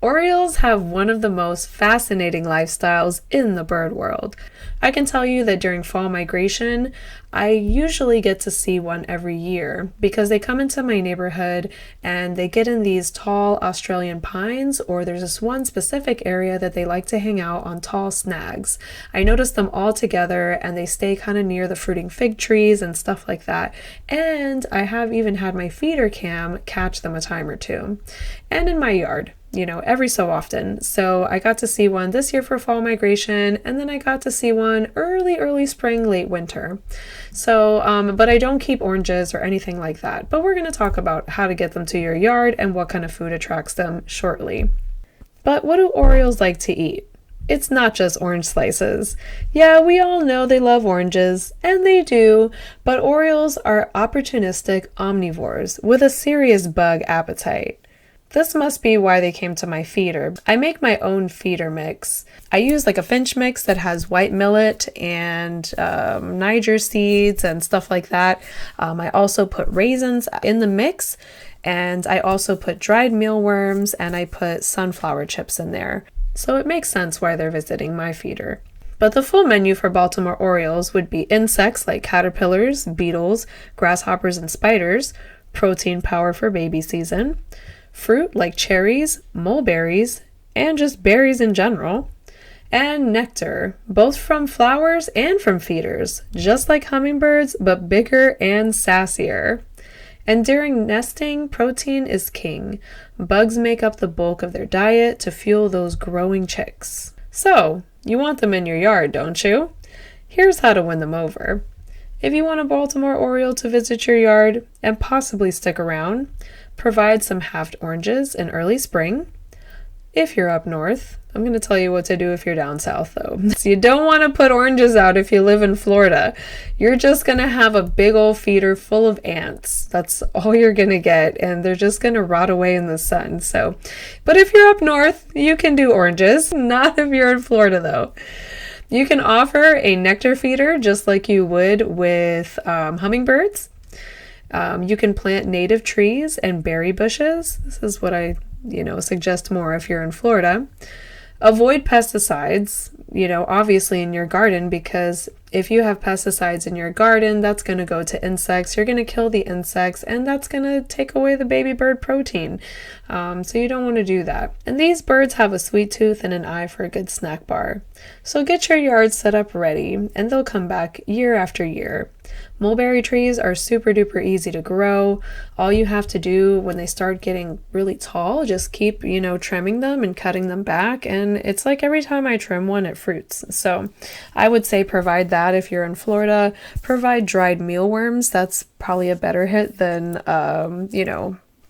Orioles have one of the most fascinating lifestyles in the bird world. I can tell you that during fall migration, I usually get to see one every year because they come into my neighborhood and they get in these tall Australian pines, or there's this one specific area that they like to hang out on tall snags. I notice them all together and they stay kind of near the fruiting fig trees and stuff like that. And I have even had my feeder cam catch them a time or two. And in my yard, every so often. So I got to see one this year for fall migration, and then I got to see one early spring, late winter. So, but I don't keep oranges or anything like that. But we're going to talk about how to get them to your yard and what kind of food attracts them shortly. But what do Orioles like to eat? It's not just orange slices. Yeah, we all know they love oranges, and they do, but Orioles are opportunistic omnivores with a serious bug appetite. This must be why they came to my feeder. I make my own feeder mix. I use like a finch mix that has white millet and Niger seeds and stuff like that. I also put raisins in the mix, and I also put dried mealworms, and I put sunflower chips in there. So it makes sense why they're visiting my feeder. But the full menu for Baltimore Orioles would be insects like caterpillars, beetles, grasshoppers, and spiders, protein power for baby season, fruit like cherries, mulberries, and just berries in general, and nectar, both from flowers and from feeders, just like hummingbirds, but bigger and sassier. And during nesting, protein is king. Bugs make up the bulk of their diet to fuel those growing chicks. So, you want them in your yard, don't you? Here's how to win them over. If you want a Baltimore Oriole to visit your yard and possibly stick around, provide some halved oranges in early spring. If you're up north, I'm going to tell you what to do if you're down south though. So you don't want to put oranges out if you live in Florida. You're just going to have a big old feeder full of ants. That's all you're going to get, and they're just going to rot away in the sun. But if you're up north, you can do oranges. Not if you're in Florida though. You can offer a nectar feeder just like you would with hummingbirds. You can plant native trees and berry bushes. This is what I, suggest more if you're in Florida. Avoid pesticides, obviously in your garden, because if you have pesticides in your garden, that's going to go to insects. You're going to kill the insects, and that's going to take away the baby bird protein. So you don't want to do that. And these birds have a sweet tooth and an eye for a good snack bar. So get your yard set up ready, and they'll come back year after year. Mulberry trees are super duper easy to grow. All you have to do when they start getting really tall, just keep, trimming them and cutting them back. And it's like every time I trim one, it fruits. So I would say provide that if you're in Florida. Provide dried mealworms. That's probably a better hit than,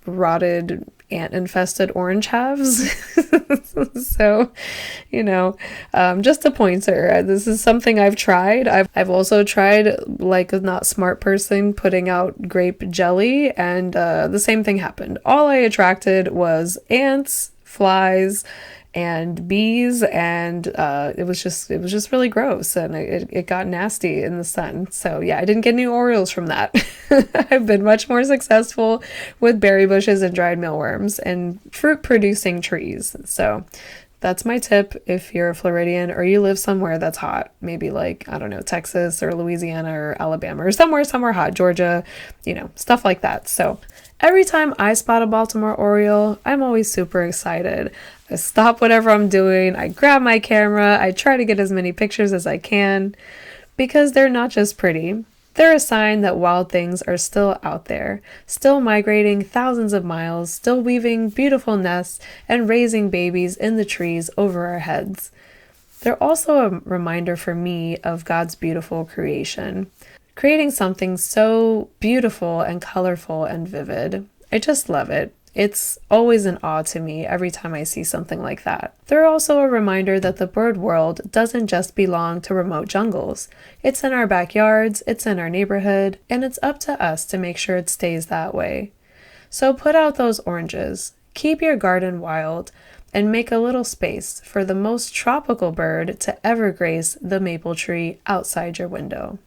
rotted ant-infested orange halves. So, just a pointer. This is something I've tried. I've also tried, like a not smart person, putting out grape jelly, and the same thing happened. All I attracted was ants, flies, and bees, and it was just really gross, and it got nasty in the sun. So yeah, I didn't get any Orioles from that. I've been much more successful with berry bushes and dried mealworms and fruit producing trees. So that's my tip if you're a Floridian or you live somewhere that's hot, maybe like, I don't know, Texas or Louisiana or Alabama or somewhere hot, Georgia, stuff like that. So every time I spot a Baltimore Oriole, I'm always super excited. I stop whatever I'm doing, I grab my camera, I try to get as many pictures as I can, because they're not just pretty. They're a sign that wild things are still out there, still migrating thousands of miles, still weaving beautiful nests and raising babies in the trees over our heads. They're also a reminder for me of God's beautiful creation, creating something so beautiful and colorful and vivid. I just love it. It's always an awe to me every time I see something like that. They're also a reminder that the bird world doesn't just belong to remote jungles. It's in our backyards, it's in our neighborhood, and it's up to us to make sure it stays that way. So put out those oranges, keep your garden wild, and make a little space for the most tropical bird to ever grace the maple tree outside your window.